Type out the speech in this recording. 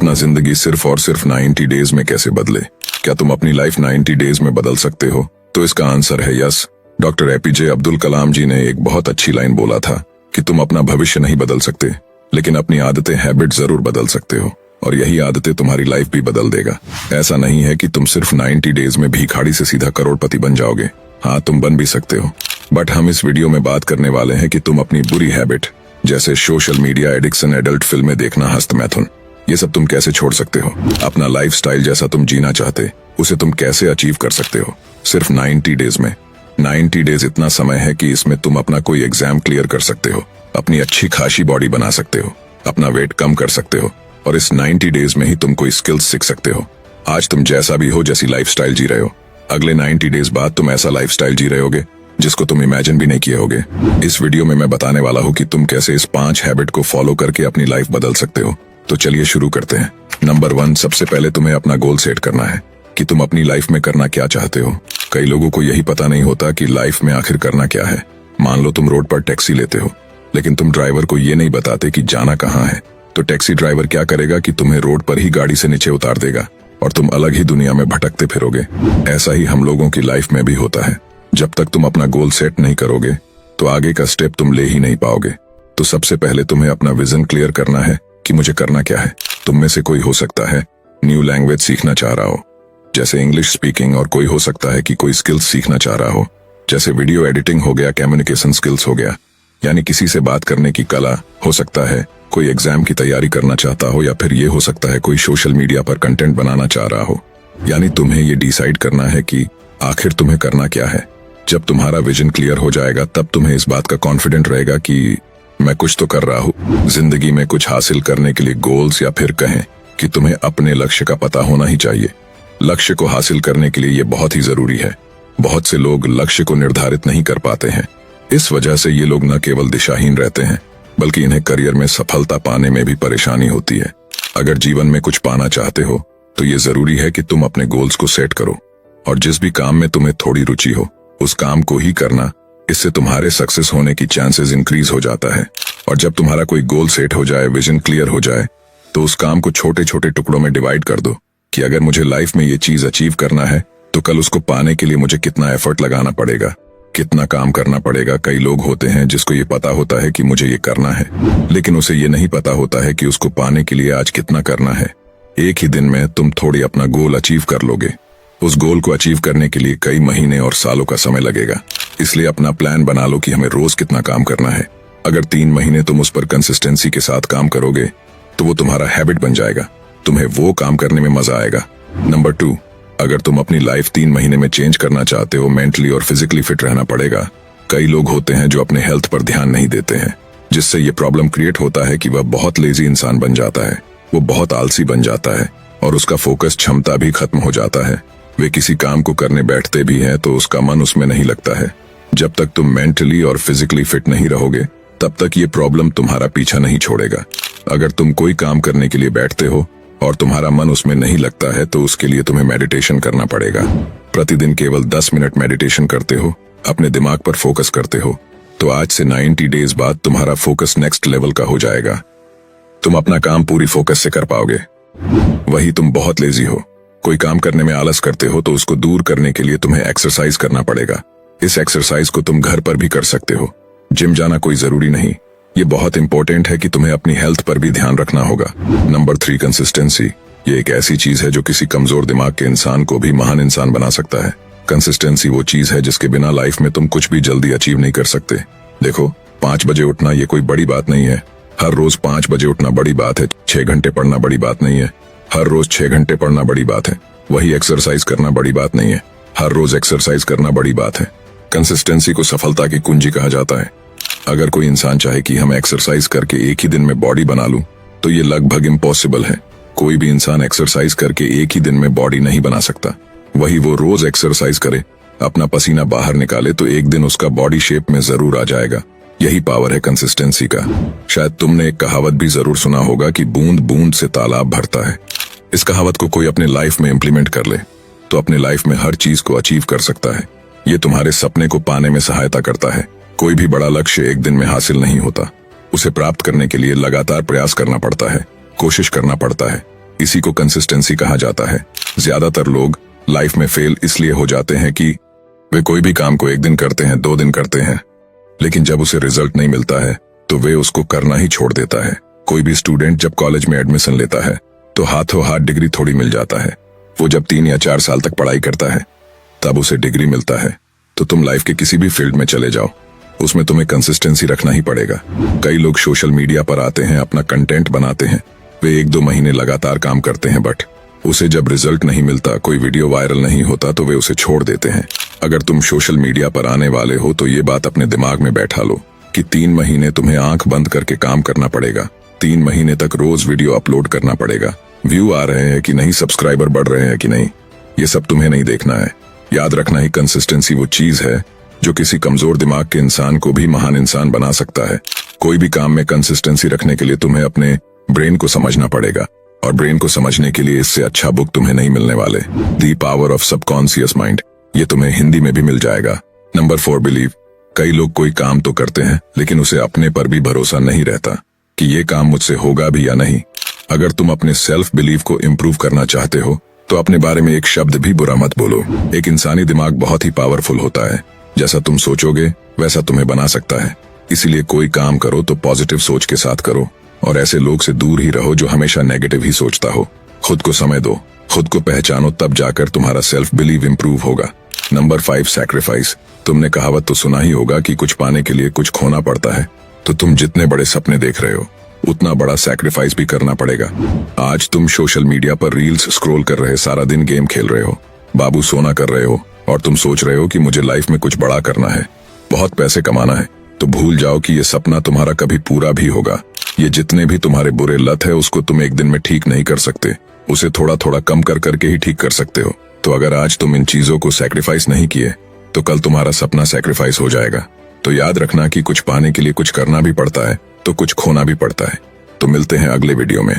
अपना जिंदगी सिर्फ और सिर्फ 90 डेज में कैसे बदले? क्या तुम अपनी लाइफ 90 डेज में बदल सकते हो? तो इसका आंसर है yes. Doctor APJ Abdul Kalam जी ने एक बहुत अच्छी लाइन बोला था कि तुम अपना भविष्य नहीं बदल सकते, लेकिन अपनी आदतें, हैबिट जरूर बदल सकते हो, और यही आदतें तुम्हारी लाइफ भी बदल देगा। ऐसा नहीं है कि तुम सिर्फ 90 डेज में भिखारी से सीधा करोड़पति बन जाओगे। हाँ, तुम बन भी सकते हो, बट हम इस वीडियो में बात करने वाले हैं कि तुम अपनी बुरी हैबिट जैसे सोशल मीडिया एडिक्शन, एडल्ट फिल्में देखना, हस्तमैथुन, ये सब तुम कैसे छोड़ सकते हो। अपना लाइफस्टाइल जैसा तुम जीना चाहते, उसे तुम कैसे अचीव कर सकते हो सिर्फ 90 डेज में। 90 डेज इतना समय है कि इसमें तुम अपना कोई एग्जाम क्लियर कर सकते हो, अपनी अच्छी खासी बॉडी बना सकते हो, अपना वेट कम कर सकते हो, और इस 90 डेज में ही तुम कोई स्किल्स सीख सकते हो। आज तुम जैसा भी हो, जैसी लाइफस्टाइल जी रहे हो, अगले 90 डेज बाद तुम ऐसा लाइफस्टाइल जी रहे होगे जिसको तुम इमेजिन भी नहीं किए होगे। इस वीडियो में मैं बताने वाला हूँ कि तुम कैसे इस 5 हैबिट को फॉलो करके अपनी लाइफ बदल सकते हो। तो चलिए शुरू करते हैं। नंबर 1, सबसे पहले तुम्हें अपना गोल सेट करना है कि तुम अपनी लाइफ में करना क्या चाहते हो। कई लोगों को यही पता नहीं होता कि लाइफ में आखिर करना क्या है। मान लो तुम रोड पर टैक्सी लेते हो, लेकिन तुम ड्राइवर को ये नहीं बताते कि जाना कहाँ है, तो टैक्सी ड्राइवर क्या करेगा कि तुम्हें रोड पर ही गाड़ी से नीचे उतार देगा और तुम अलग ही दुनिया में भटकते फिरोगे। ऐसा ही हम लोगों की लाइफ में भी होता है। जब तक तुम अपना गोल सेट नहीं करोगे तो आगे का स्टेप तुम ले ही नहीं पाओगे। तो सबसे पहले तुम्हें अपना विजन क्लियर करना है कि मुझे करना क्या है। तुम में से कोई हो सकता है न्यू लैंग्वेज सीखना चाह रहा हो, जैसे इंग्लिश स्पीकिंग, और कोई हो सकता है कि कोई स्किल्स सीखना चाह रहा हो, जैसे वीडियो एडिटिंग हो गया, कम्युनिकेशन स्किल्स हो गया, यानी किसी से बात करने की कला हो सकता है, कोई एग्जाम की तैयारी करना चाहता हो, या फिर ये हो सकता है कोई सोशल मीडिया पर कंटेंट बनाना चाह रहा हो। यानी तुम्हें ये डिसाइड करना है कि आखिर तुम्हें करना क्या है। जब तुम्हारा विजन क्लियर हो जाएगा तब तुम्हें इस बात का कॉन्फिडेंट रहेगा कि मैं कुछ तो कर रहा हूँ। जिंदगी में कुछ हासिल करने के लिए गोल्स, या फिर कहें कि तुम्हें अपने लक्ष्य का पता होना ही चाहिए। लक्ष्य को हासिल करने के लिए ये बहुत ही जरूरी है। बहुत से लोग लक्ष्य को निर्धारित नहीं कर पाते हैं। इस वजह से ये लोग न केवल दिशाहीन रहते हैं, बल्कि इन्हें करियर में सफलता पाने में भी परेशानी होती है। अगर जीवन में कुछ पाना चाहते हो तो ये जरूरी है कि तुम अपने गोल्स को सेट करो, और जिस भी काम में तुम्हें थोड़ी रुचि हो उस काम को ही करना। इससे तुम्हारे सक्सेस होने की चांसेस इंक्रीज हो जाता है। और जब तुम्हारा कोई गोल सेट हो जाए, विजन क्लियर हो जाए, तो उस काम को छोटे छोटे टुकड़ों में डिवाइड कर दो कि अगर मुझे लाइफ में ये चीज अचीव करना है तो कल उसको पाने के लिए मुझे कितना एफर्ट लगाना पड़ेगा, कितना काम करना पड़ेगा। कई लोग होते हैं जिसको ये पता होता है कि मुझे ये करना है, लेकिन उसे ये नहीं पता होता है कि उसको पाने के लिए आज कितना करना है। एक ही दिन में तुम थोड़ी अपना गोल अचीव कर लोगे। उस गोल को अचीव करने के लिए कई महीने और सालों का समय लगेगा। इसलिए अपना प्लान बना लो कि हमें रोज कितना काम करना है। अगर 3 महीने तुम उस पर कंसिस्टेंसी के साथ काम करोगे तो वो तुम्हारा हैबिट बन जाएगा। तुम्हें वो काम करने में मजा आएगा। नंबर 2, अगर तुम अपनी लाइफ 3 महीने में चेंज करना चाहते हो, मेंटली और फिजिकली फिट रहना पड़ेगा। कई लोग होते हैं जो अपने हेल्थ पर ध्यान नहीं देते हैं, जिससे ये प्रॉब्लम क्रिएट होता है कि वह बहुत लेजी इंसान बन जाता है, वो बहुत आलसी बन जाता है, और उसका फोकस क्षमता भी खत्म हो जाता है। वे किसी काम को करने बैठते भी हैं तो उसका मन उसमें नहीं लगता है। जब तक तुम मेंटली और फिजिकली फिट नहीं रहोगे तब तक ये प्रॉब्लम तुम्हारा पीछा नहीं छोड़ेगा। अगर तुम कोई काम करने के लिए बैठते हो और तुम्हारा मन उसमें नहीं लगता है तो उसके लिए तुम्हें मेडिटेशन करना पड़ेगा। प्रतिदिन केवल 10 मिनट मेडिटेशन करते हो, अपने दिमाग पर फोकस करते हो, तो आज से 90 डेज बाद तुम्हारा फोकस नेक्स्ट लेवल का हो जाएगा। तुम अपना काम पूरी फोकस से कर पाओगे। वही तुम बहुत लेजी हो, कोई काम करने में आलस करते हो, तो उसको दूर करने के लिए तुम्हें एक्सरसाइज करना पड़ेगा। इस एक्सरसाइज को तुम घर पर भी कर सकते हो। जिम जाना कोई जरूरी नहीं। ये बहुत इंपॉर्टेंट है कि तुम्हें अपनी हेल्थ पर भी ध्यान रखना होगा। Number 3, consistency. ये एक ऐसी चीज है जो किसी कमजोर दिमाग के इंसान को भी महान इंसान बना सकता है। कंसिस्टेंसी वो चीज है जिसके बिना लाइफ में तुम कुछ भी जल्दी अचीव नहीं कर सकते। देखो, 5 बजे उठना ये कोई बड़ी बात नहीं है। हर रोज 5 बजे उठना बड़ी बात है। 6 घंटे पढ़ना बड़ी बात नहीं है। हर रोज 6 घंटे पढ़ना बड़ी बात है। वही एक्सरसाइज करना बड़ी बात नहीं है। हर रोज एक्सरसाइज करना बड़ी बात है। कंसिस्टेंसी को सफलता की कुंजी कहा जाता है। अगर कोई इंसान चाहे कि हम एक्सरसाइज करके एक ही दिन में बॉडी बना लूं, तो ये लगभग इम्पॉसिबल है। कोई भी इंसान एक्सरसाइज करके एक ही दिन में बॉडी नहीं बना सकता। वही वो रोज एक्सरसाइज करे, अपना पसीना बाहर निकाले, तो एक दिन उसका बॉडी शेप में जरूर आ जाएगा। यही पावर है कंसिस्टेंसी का। शायद तुमने एक कहावत भी जरूर सुना होगा कि बूंद बूंद से तालाब भरता है। इस कहावत को कोई अपने लाइफ में इम्प्लीमेंट कर ले तो अपने लाइफ में हर चीज को अचीव कर सकता है। ये तुम्हारे सपने को पाने में सहायता करता है। कोई भी बड़ा लक्ष्य एक दिन में हासिल नहीं होता। उसे प्राप्त करने के लिए लगातार प्रयास करना पड़ता है, कोशिश करना पड़ता है। इसी को कंसिस्टेंसी कहा जाता है। ज्यादातर लोग लाइफ में फेल इसलिए हो जाते हैं कि वे कोई भी काम को 1 दिन करते हैं, 2 दिन करते हैं, लेकिन जब उसे रिजल्ट नहीं मिलता है तो वे उसको करना ही छोड़ देता है। कोई भी स्टूडेंट जब कॉलेज में एडमिशन लेता है तो हाथों हाथ डिग्री थोड़ी मिल जाता है। वो जब 3 या 4 साल तक पढ़ाई करता है तब उसे डिग्री मिलता है। तो तुम लाइफ के किसी भी फील्ड में चले जाओ, उसमें तुम्हें कंसिस्टेंसी रखना ही पड़ेगा। कई लोग सोशल मीडिया पर आते हैं, अपना कंटेंट बनाते हैं, वे 1-2 महीने लगातार काम करते हैं, बट उसे जब रिजल्ट नहीं मिलता, कोई वीडियो वायरल नहीं होता तो वे उसे छोड़ देते हैं। अगर तुम सोशल मीडिया पर आने वाले हो तो ये बात अपने दिमाग में बैठा लो कि 3 महीने तुम्हें आंख बंद करके काम करना पड़ेगा। 3 महीने तक रोज वीडियो अपलोड करना पड़ेगा। व्यू आ रहे हैं कि नहीं, सब्सक्राइबर बढ़ रहे हैं कि नहीं, ये सब तुम्हें नहीं देखना है। याद रखना ही कंसिस्टेंसी वो चीज है जो किसी कमजोर दिमाग के इंसान को भी महान इंसान बना सकता है। कोई भी काम में कंसिस्टेंसी रखने के लिए तुम्हें अपने ब्रेन को समझना पड़ेगा, और ब्रेन को समझने के लिए इससे अच्छा बुक तुम्हें नहीं मिलने वाले। The power of subconscious mind, ये तुम्हें हिंदी में भी मिल जाएगा। Number 4, believe. कई लोग कोई काम तो करते हैं लेकिन उसे अपने पर भी भरोसा नहीं रहता कि ये काम मुझसे होगा भी या नहीं। अगर तुम अपने सेल्फ बिलीव को इम्प्रूव करना चाहते हो तो अपने बारे में एक शब्द भी बुरा मत बोलो। एक इंसानी दिमाग बहुत ही पावरफुल होता है, जैसा तुम सोचोगे वैसा तुम्हें बना सकता है। इसीलिए कोई काम करो तो पॉजिटिव सोच के साथ करो, और ऐसे लोग से दूर ही रहो जो हमेशा नेगेटिव ही सोचता हो। खुद को समय दो, खुद को पहचानो, तब जाकर तुम्हारा सेल्फ बिलीव इम्प्रूव होगा। Number 5, sacrifice. तुमने कहावत तो सुना ही होगा कि कुछ पाने के लिए कुछ खोना पड़ता है। तो तुम जितने बड़े सपने देख रहे हो उतना बड़ा सैक्रिफाइस भी करना पड़ेगा। आज तुम सोशल मीडिया पर रील्स स्क्रॉल कर रहे, सारा दिन गेम खेल रहे हो, बाबू सोना कर रहे हो, और तुम सोच रहे हो कि मुझे लाइफ में कुछ बड़ा करना है, बहुत पैसे कमाना है, तो भूल जाओ कि ये सपना तुम्हारा कभी पूरा भी होगा। ये जितने भी तुम्हारे बुरे लत है उसको तुम 1 दिन में ठीक नहीं कर सकते, उसे थोड़ा थोड़ा कम कर करके ही ठीक कर सकते हो। तो अगर आज तुम इन चीजों को सैक्रिफाइस नहीं किए तो कल तुम्हारा सपना सैक्रिफाइस हो जाएगा। तो याद रखना कि कुछ पाने के लिए कुछ करना भी पड़ता है तो कुछ खोना भी पड़ता है। तो मिलते हैं अगले वीडियो में।